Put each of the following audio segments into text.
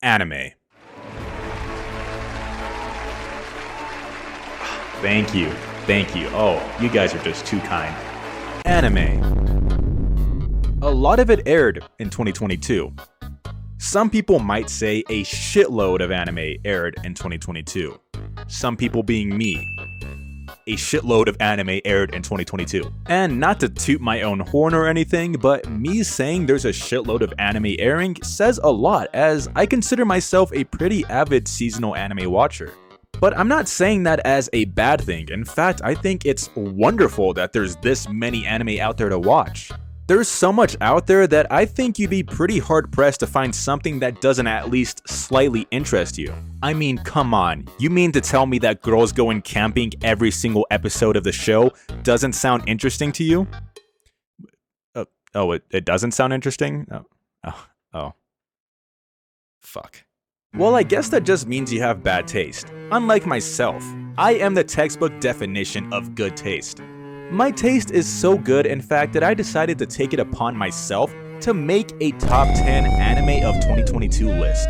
Anime. Thank you. Thank you. Oh, you guys are just too kind. Anime. A lot of it aired in 2022. Some people might say a shitload of anime aired in 2022. Some people being me. A shitload of anime aired in 2022. And not to toot my own horn or anything, but me saying there's a shitload of anime airing says a lot, as I consider myself a pretty avid seasonal anime watcher. But I'm not saying that as a bad thing. In fact, I think it's wonderful that there's this many anime out there to watch. There's so much out there that I think you'd be pretty hard-pressed to find something that doesn't at least slightly interest you. I mean, come on, you mean to tell me that girls going camping every single episode of the show doesn't sound interesting to you? It doesn't sound interesting? Oh. Fuck. Well, I guess that just means you have bad taste. Unlike myself, I am the textbook definition of good taste. My taste is so good, in fact, that I decided to take it upon myself to make a top 10 anime of 2022 list.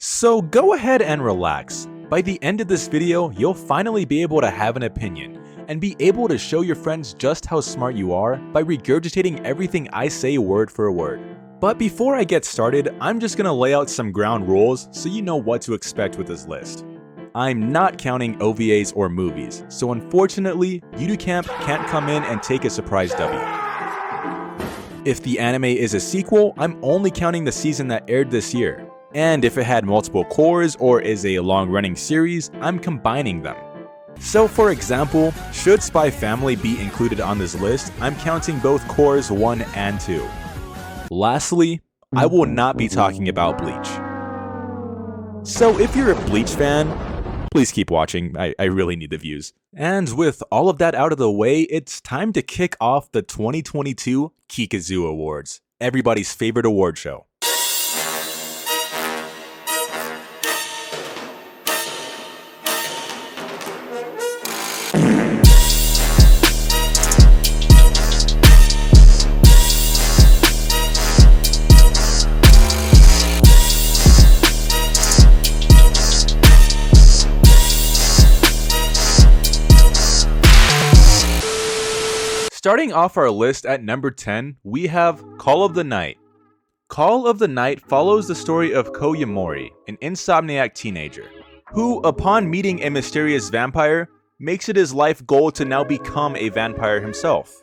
So go ahead and relax. By the end of this video, you'll finally be able to have an opinion, and be able to show your friends just how smart you are by regurgitating everything I say word for word. But before I get started, I'm just gonna lay out some ground rules so you know what to expect with this list. I'm not counting OVAs or movies, so unfortunately, UDuCamp can't come in and take a surprise W. If the anime is a sequel, I'm only counting the season that aired this year. And if it had multiple cores or is a long-running series, I'm combining them. So for example, should Spy Family be included on this list, I'm counting both cores 1 and 2. Lastly, I will not be talking about Bleach. So if you're a Bleach fan, please keep watching, I really need the views. And with all of that out of the way, it's time to kick off the 2022 Kikuzoo Awards, everybody's favorite award show. Starting off our list at number 10, we have Call of the Night. Call of the Night follows the story of Ko Yamori, an insomniac teenager, who, upon meeting a mysterious vampire, makes it his life goal to now become a vampire himself.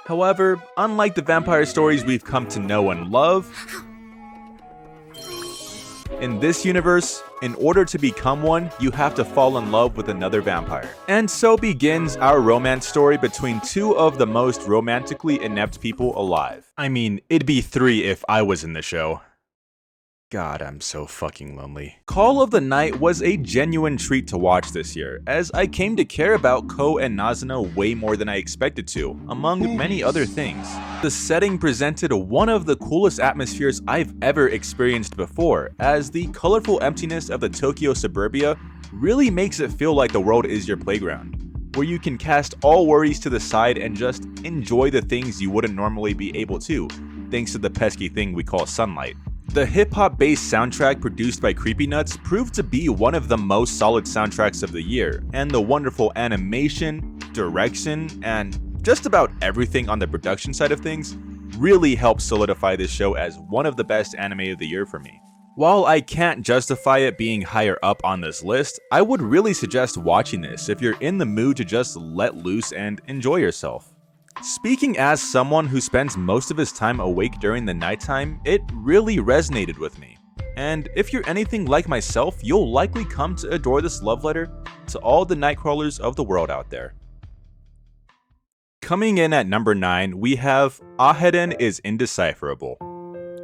However, unlike the vampire stories we've come to know and love, in this universe, in order to become one, you have to fall in love with another vampire. And so begins our romance story between two of the most romantically inept people alive. I mean, it'd be 3 if I was in the show. God, I'm so fucking lonely. Call of the Night was a genuine treat to watch this year, as I came to care about Ko and Nazuno way more than I expected to, among many other things. The setting presented one of the coolest atmospheres I've ever experienced before, as the colorful emptiness of the Tokyo suburbia really makes it feel like the world is your playground, where you can cast all worries to the side and just enjoy the things you wouldn't normally be able to, thanks to the pesky thing we call sunlight. The hip-hop based soundtrack produced by CreepyNuts proved to be one of the most solid soundtracks of the year, and the wonderful animation, direction, and just about everything on the production side of things really helped solidify this show as one of the best anime of the year for me. While I can't justify it being higher up on this list, I would really suggest watching this if you're in the mood to just let loose and enjoy yourself. Speaking as someone who spends most of his time awake during the nighttime, it really resonated with me. And if you're anything like myself, you'll likely come to adore this love letter to all the nightcrawlers of the world out there. Coming in at number 9, we have Aharen is Indecipherable.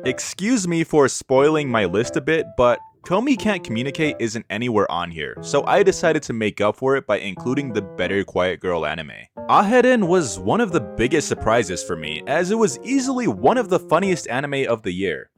Excuse me for spoiling my list a bit, but Komi Can't Communicate isn't anywhere on here, so I decided to make up for it by including the Better Quiet Girl anime. Aharen was one of the biggest surprises for me, as it was easily one of the funniest anime of the year.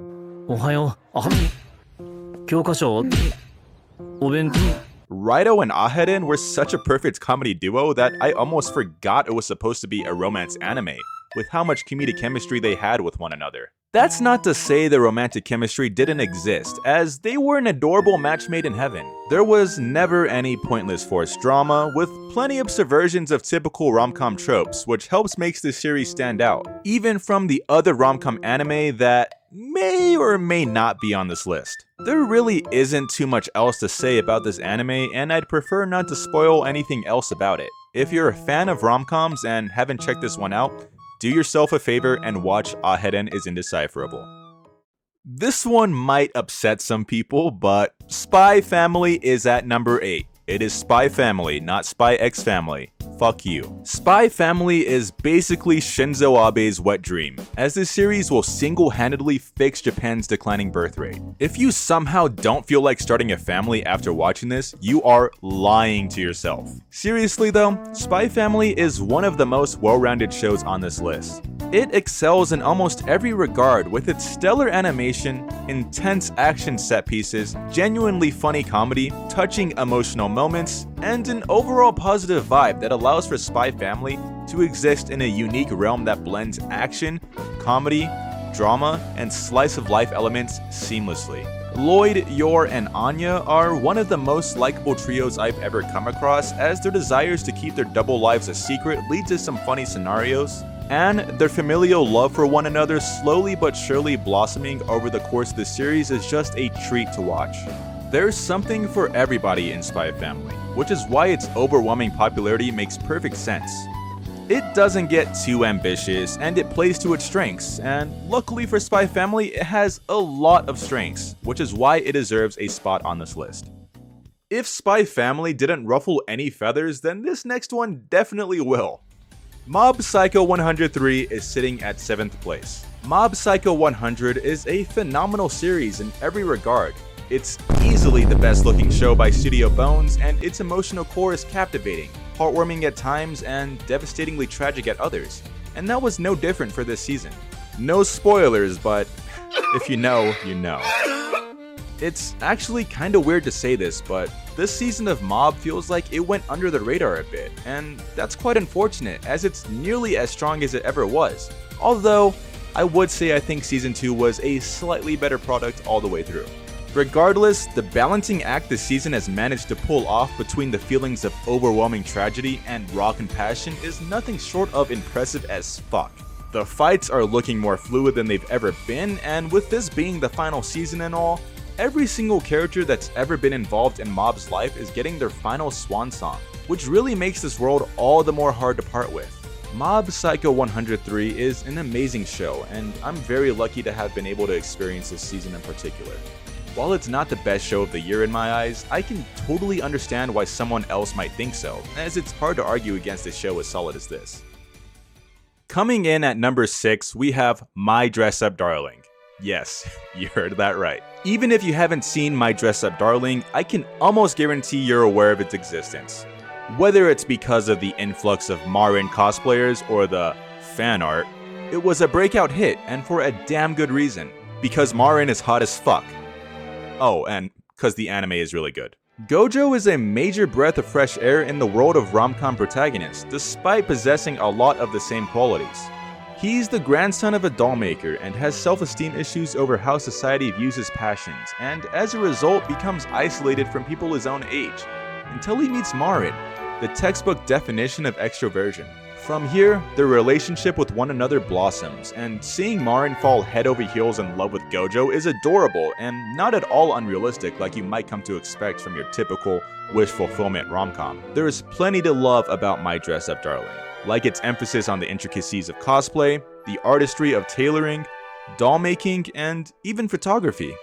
Raito and Aharen were such a perfect comedy duo that I almost forgot it was supposed to be a romance anime, with how much comedic chemistry they had with one another. That's not to say the romantic chemistry didn't exist, as they were an adorable match made in heaven. There was never any pointless forced drama, with plenty of subversions of typical rom-com tropes, which helps makes this series stand out, even from the other rom-com anime that may or may not be on this list. There really isn't too much else to say about this anime, and I'd prefer not to spoil anything else about it. If you're a fan of rom-coms and haven't checked this one out, do yourself a favor and watch Aharen is Indecipherable. This one might upset some people, but Spy Family is at number 8. It is Spy Family, not Spy X Family. Fuck you. Spy Family is basically Shinzo Abe's wet dream, as this series will single-handedly fix Japan's declining birth rate. If you somehow don't feel like starting a family after watching this, you are lying to yourself. Seriously though, Spy Family is one of the most well-rounded shows on this list. It excels in almost every regard with its stellar animation, intense action set pieces, genuinely funny comedy, touching emotional moments, and an overall positive vibe that allows for Spy Family to exist in a unique realm that blends action, comedy, drama, and slice-of-life elements seamlessly. Lloyd, Yor, and Anya are one of the most likable trios I've ever come across, as their desires to keep their double lives a secret lead to some funny scenarios, and their familial love for one another slowly but surely blossoming over the course of the series is just a treat to watch. There's something for everybody in Spy Family, which is why its overwhelming popularity makes perfect sense. It doesn't get too ambitious, and it plays to its strengths, and luckily for Spy Family, it has a lot of strengths, which is why it deserves a spot on this list. If Spy Family didn't ruffle any feathers, then this next one definitely will. Mob Psycho 103 is sitting at 7th place. Mob Psycho 100 is a phenomenal series in every regard. It's easily the best looking show by Studio Bones, and its emotional core is captivating, heartwarming at times, and devastatingly tragic at others. And that was no different for this season. No spoilers, but if you know, you know. It's actually kinda weird to say this, but this season of Mob feels like it went under the radar a bit, and that's quite unfortunate, as it's nearly as strong as it ever was. Although, I would say I think Season 2 was a slightly better product all the way through. Regardless, the balancing act this season has managed to pull off between the feelings of overwhelming tragedy and raw compassion is nothing short of impressive as fuck. The fights are looking more fluid than they've ever been, and with this being the final season and all, every single character that's ever been involved in Mob's life is getting their final swan song, which really makes this world all the more hard to part with. Mob Psycho 103 is an amazing show, and I'm very lucky to have been able to experience this season in particular. While it's not the best show of the year in my eyes, I can totally understand why someone else might think so, as it's hard to argue against a show as solid as this. Coming in at number 6, we have My Dress Up Darling. Yes, you heard that right. Even if you haven't seen My Dress Up Darling, I can almost guarantee you're aware of its existence. Whether it's because of the influx of Marin cosplayers or the fan art, it was a breakout hit, and for a damn good reason. Because Marin is hot as fuck. Oh, and because the anime is really good. Gojo is a major breath of fresh air in the world of rom-com protagonists, despite possessing a lot of the same qualities. He's the grandson of a doll maker and has self-esteem issues over how society views his passions, and as a result becomes isolated from people his own age, until he meets Marin, the textbook definition of extroversion. From here, their relationship with one another blossoms, and seeing Marin fall head over heels in love with Gojo is adorable and not at all unrealistic like you might come to expect from your typical wish fulfillment rom-com. There is plenty to love about My Dress Up Darling, like its emphasis on the intricacies of cosplay, the artistry of tailoring, doll making, and even photography.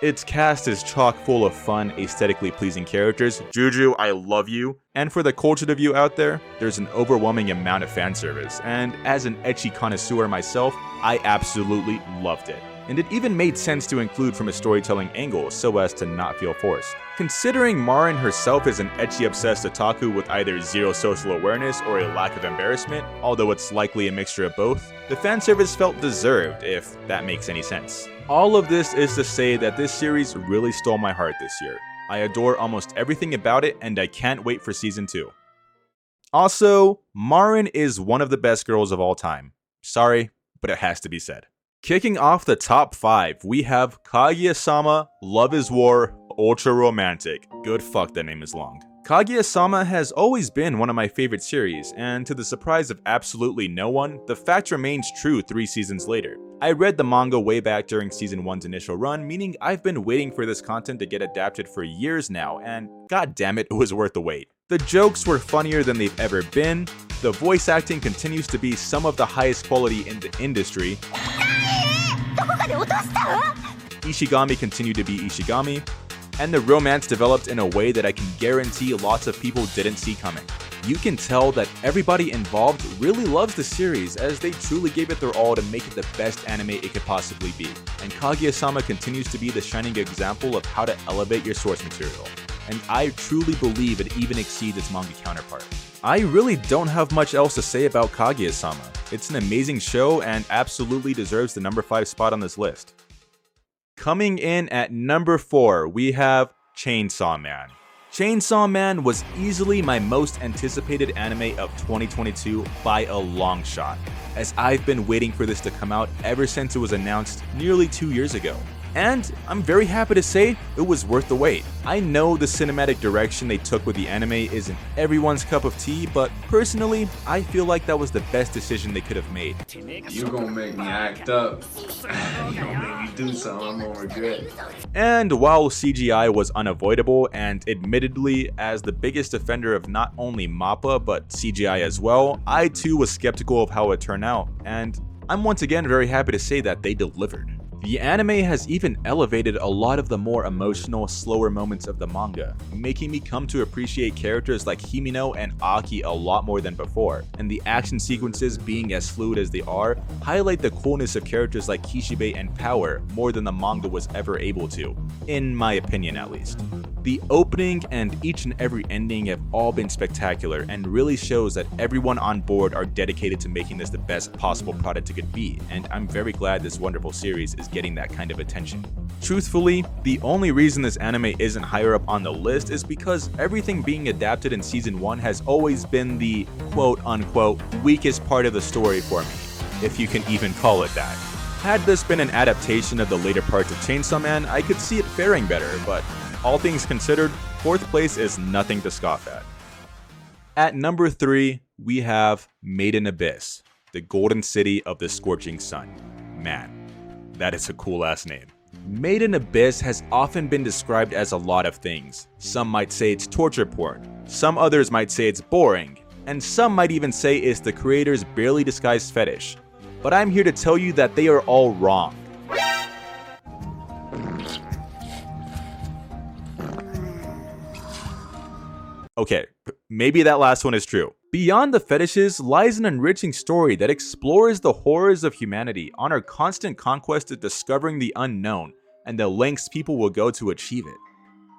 Its cast is chock full of fun, aesthetically pleasing characters. Juju, I love you. And for the cultured of you out there, there's an overwhelming amount of fan service, and as an ecchi connoisseur myself, I absolutely loved it. And it even made sense to include from a storytelling angle so as to not feel forced. Considering Marin herself is an ecchi-obsessed otaku with either zero social awareness or a lack of embarrassment, although it's likely a mixture of both, the fanservice felt deserved, if that makes any sense. All of this is to say that this series really stole my heart this year. I adore almost everything about it, and I can't wait for Season 2. Also, Marin is one of the best girls of all time. Sorry, but it has to be said. Kicking off the top 5, we have Kaguya-sama, Love is War, Ultra Romantic. Good fuck, that name is long. Kaguya-sama has always been one of my favorite series, and to the surprise of absolutely no one, the fact remains true 3 seasons later. I read the manga way back during season 1's initial run, meaning I've been waiting for this content to get adapted for years now, and god damn it was worth the wait. The jokes were funnier than they've ever been, the voice acting continues to be some of the highest quality in the industry, Ishigami continued to be Ishigami, and the romance developed in a way that I can guarantee lots of people didn't see coming. You can tell that everybody involved really loves the series, as they truly gave it their all to make it the best anime it could possibly be. And Kaguya-sama continues to be the shining example of how to elevate your source material. And I truly believe it even exceeds its manga counterpart. I really don't have much else to say about Kaguya-sama. It's an amazing show and absolutely deserves the number 5 spot on this list. Coming in at number 4, we have Chainsaw Man. Chainsaw Man was easily my most anticipated anime of 2022 by a long shot, as I've been waiting for this to come out ever since it was announced nearly 2 years ago. And I'm very happy to say it was worth the wait. I know the cinematic direction they took with the anime isn't everyone's cup of tea, but personally, I feel like that was the best decision they could have made. You're gonna make me act up. You're gonna make me do something I'm gonna regret. And while CGI was unavoidable, and admittedly, as the biggest offender of not only MAPPA but CGI as well, I too was skeptical of how it turned out, and I'm once again very happy to say that they delivered. The anime has even elevated a lot of the more emotional, slower moments of the manga, making me come to appreciate characters like Himino and Aki a lot more than before, and the action sequences, being as fluid as they are, highlight the coolness of characters like Kishibe and Power more than the manga was ever able to, in my opinion at least. The opening and each and every ending have all been spectacular and really shows that everyone on board are dedicated to making this the best possible product it could be, and I'm very glad this wonderful series is getting that kind of attention. Truthfully, the only reason this anime isn't higher up on the list is because everything being adapted in season 1 has always been the quote-unquote weakest part of the story for me, if you can even call it that. Had this been an adaptation of the later parts of Chainsaw Man, I could see it faring better, but all things considered, 4th place is nothing to scoff at. At number 3, we have Made in Abyss, the Golden City of the Scorching Sun. Man, that is a cool ass name. Made in Abyss has often been described as a lot of things. Some might say it's torture porn, some others might say it's boring, and some might even say it's the creator's barely disguised fetish. But I'm here to tell you that they are all wrong. Okay, maybe that last one is true. Beyond the fetishes lies an enriching story that explores the horrors of humanity on our constant conquest of discovering the unknown and the lengths people will go to achieve it.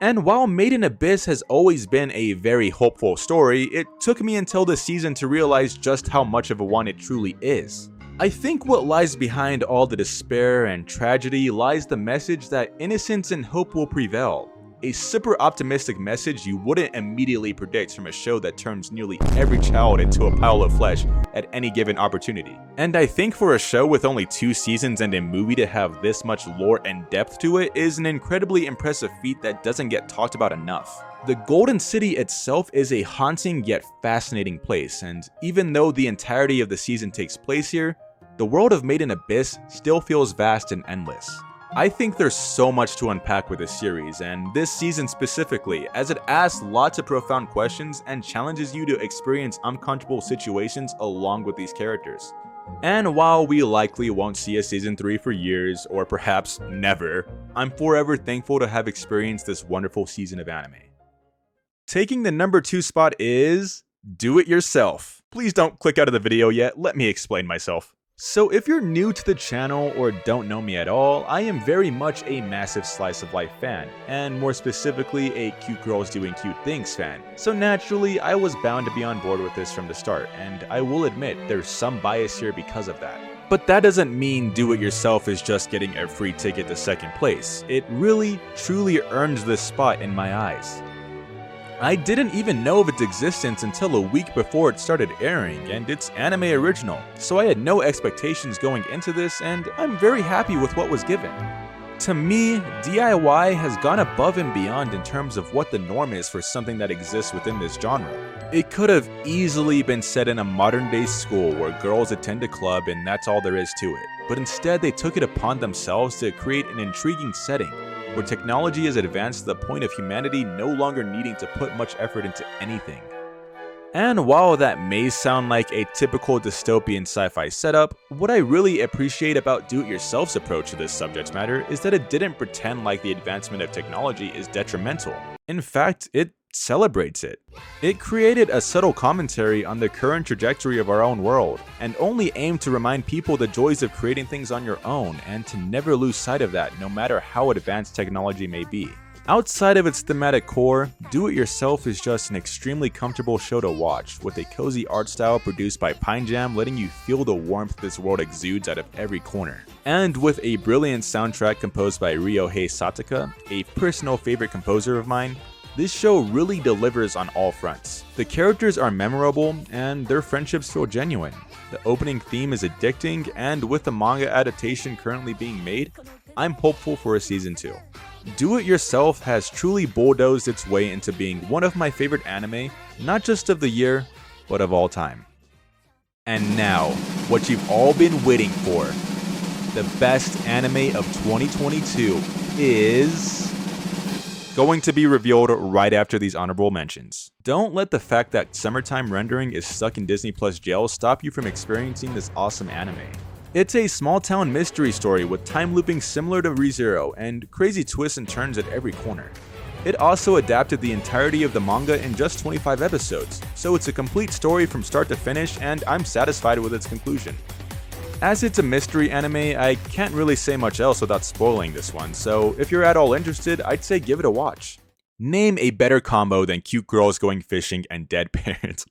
And while Made in Abyss has always been a very hopeful story, it took me until this season to realize just how much of a one it truly is. I think what lies behind all the despair and tragedy lies the message that innocence and hope will prevail. A super optimistic message you wouldn't immediately predict from a show that turns nearly every child into a pile of flesh at any given opportunity. And I think for a show with only 2 seasons and a movie to have this much lore and depth to it is an incredibly impressive feat that doesn't get talked about enough. The Golden City itself is a haunting yet fascinating place, and even though the entirety of the season takes place here, the world of Made in Abyss still feels vast and endless. I think there's so much to unpack with this series, and this season specifically, as it asks lots of profound questions and challenges you to experience uncomfortable situations along with these characters. And while we likely won't see a season 3 for years, or perhaps never, I'm forever thankful to have experienced this wonderful season of anime. Taking the number 2 spot is Do It Yourself. Please don't click out of the video yet, let me explain myself. So if you're new to the channel or don't know me at all, I am very much a massive slice of life fan, and more specifically a cute girls doing cute things fan. So naturally, I was bound to be on board with this from the start, and I will admit there's some bias here because of that. But that doesn't mean Do It Yourself is just getting a free ticket to 2nd place. It really, truly earns this spot in my eyes. I didn't even know of its existence until a week before it started airing, and it's anime original, so I had no expectations going into this, and I'm very happy with what was given. To me, DIY has gone above and beyond in terms of what the norm is for something that exists within this genre. It could have easily been set in a modern day school where girls attend a club and that's all there is to it, but instead they took it upon themselves to create an intriguing setting where technology has advanced to the point of humanity no longer needing to put much effort into anything. And while that may sound like a typical dystopian sci-fi setup, what I really appreciate about Do-It-Yourself's approach to this subject matter is that it didn't pretend like the advancement of technology is detrimental. In fact, it celebrates it. It created a subtle commentary on the current trajectory of our own world, and only aimed to remind people the joys of creating things on your own and to never lose sight of that no matter how advanced technology may be. Outside of its thematic core, Do-It-Yourself is just an extremely comfortable show to watch, with a cozy art style produced by Pine Jam letting you feel the warmth this world exudes out of every corner. And with a brilliant soundtrack composed by Ryohei Sataka, a personal favorite composer of mine, this show really delivers on all fronts. The characters are memorable, and their friendships feel genuine. The opening theme is addicting, and with the manga adaptation currently being made, I'm hopeful for a season 2. Do-It-Yourself has truly bulldozed its way into being one of my favorite anime, not just of the year, but of all time. And now, what you've all been waiting for. The best anime of 2022 is going to be revealed right after these honorable mentions. Don't let the fact that summertime rendering is stuck in Disney Plus jail stop you from experiencing this awesome anime. It's a small-town mystery story with time looping similar to ReZero and crazy twists and turns at every corner. It also adapted the entirety of the manga in just 25 episodes, so it's a complete story from start to finish, and I'm satisfied with its conclusion. As it's a mystery anime, I can't really say much else without spoiling this one, so if you're at all interested, I'd say give it a watch. Name a better combo than cute girls going fishing and dead parents.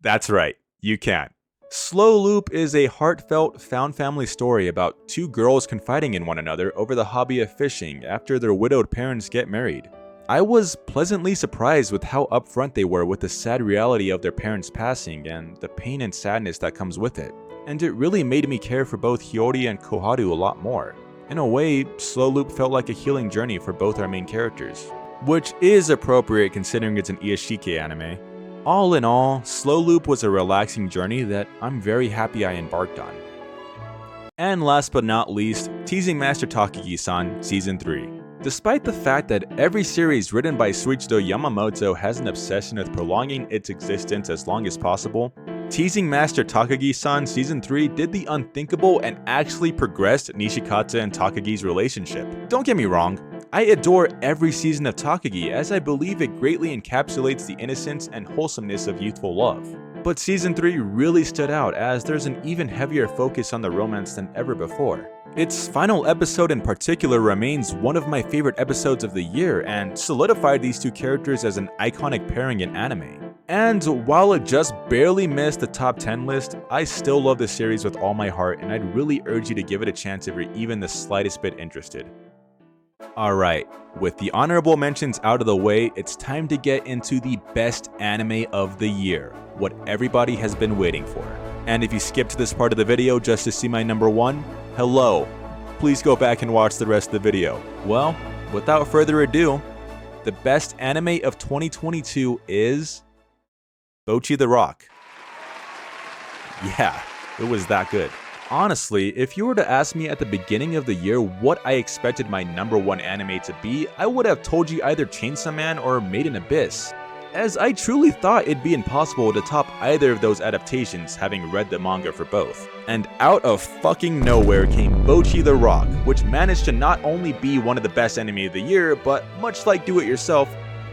That's right, you can't. Slow Loop is a heartfelt, found family story about two girls confiding in one another over the hobby of fishing after their widowed parents get married. I was pleasantly surprised with how upfront they were with the sad reality of their parents passing and the pain and sadness that comes with it, and it really made me care for both Hiyori and Koharu a lot more. In a way, Slow Loop felt like a healing journey for both our main characters, which is appropriate considering it's an Iyashike anime. All in all, Slow Loop was a relaxing journey that I'm very happy I embarked on. And last but not least, Teasing Master Takagi-san Season 3. Despite the fact that every series written by Shuichiro Yamamoto has an obsession with prolonging its existence as long as possible, Teasing Master Takagi-san Season 3 did the unthinkable and actually progressed Nishikata and Takagi's relationship. Don't get me wrong, I adore every season of Takagi as I believe it greatly encapsulates the innocence and wholesomeness of youthful love. But Season 3 really stood out as there's an even heavier focus on the romance than ever before. Its final episode in particular remains one of my favorite episodes of the year and solidified these two characters as an iconic pairing in anime. And while it just barely missed the top 10 list, I still love the series with all my heart and I'd really urge you to give it a chance if you're even the slightest bit interested. Alright, with the honorable mentions out of the way, it's time to get into the best anime of the year, what everybody has been waiting for. And if you skipped this part of the video just to see my number one, hello, please go back and watch the rest of the video. Well, without further ado, the best anime of 2022 is Bocchi the Rock. Yeah, it was that good. Honestly, if you were to ask me at the beginning of the year what I expected my number one anime to be, I would have told you either Chainsaw Man or Made in Abyss, as I truly thought it'd be impossible to top either of those adaptations having read the manga for both. And out of fucking nowhere came Bocchi the Rock, which managed to not only be one of the best anime of the year, but much like Do-It-Yourself,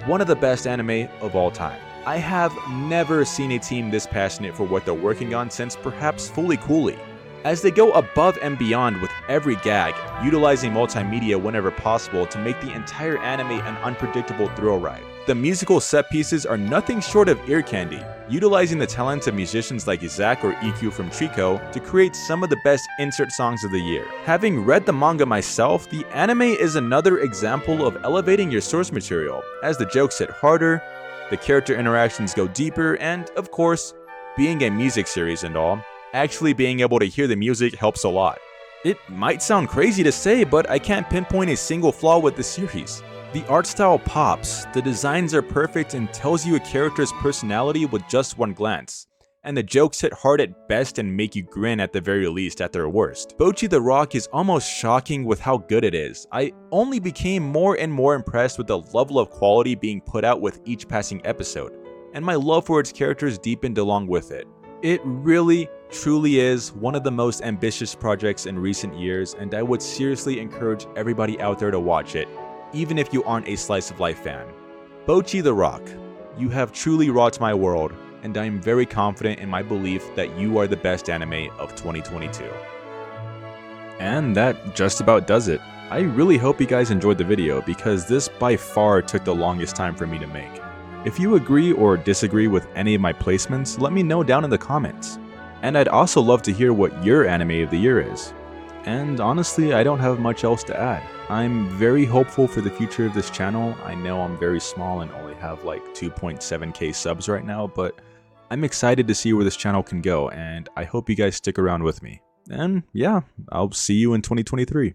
one of the best anime of all time. I have never seen a team this passionate for what they're working on since perhaps Fully Cooley, as they go above and beyond with every gag, utilizing multimedia whenever possible to make the entire anime an unpredictable thrill ride. The musical set pieces are nothing short of ear candy, utilizing the talents of musicians like Izak or Ikkyu from Trico to create some of the best insert songs of the year. Having read the manga myself, the anime is another example of elevating your source material, as the jokes hit harder, the character interactions go deeper, and of course, being a music series and all, actually being able to hear the music helps a lot. It might sound crazy to say, but I can't pinpoint a single flaw with the series. The art style pops, the designs are perfect and tells you a character's personality with just one glance, and the jokes hit hard at best and make you grin at the very least at their worst. Bocchi the Rock is almost shocking with how good it is. I only became more and more impressed with the level of quality being put out with each passing episode, and my love for its characters deepened along with it. It really, truly is one of the most ambitious projects in recent years, and I would seriously encourage everybody out there to watch it, even if you aren't a slice of life fan. Bocchi the Rock, you have truly rocked my world, and I am very confident in my belief that you are the best anime of 2022. And that just about does it. I really hope you guys enjoyed the video, because this by far took the longest time for me to make. If you agree or disagree with any of my placements, let me know down in the comments. And I'd also love to hear what your anime of the year is. And honestly, I don't have much else to add. I'm very hopeful for the future of this channel. I know I'm very small and only have like 2.7k subs right now, but I'm excited to see where this channel can go, and I hope you guys stick around with me. And yeah, I'll see you in 2023.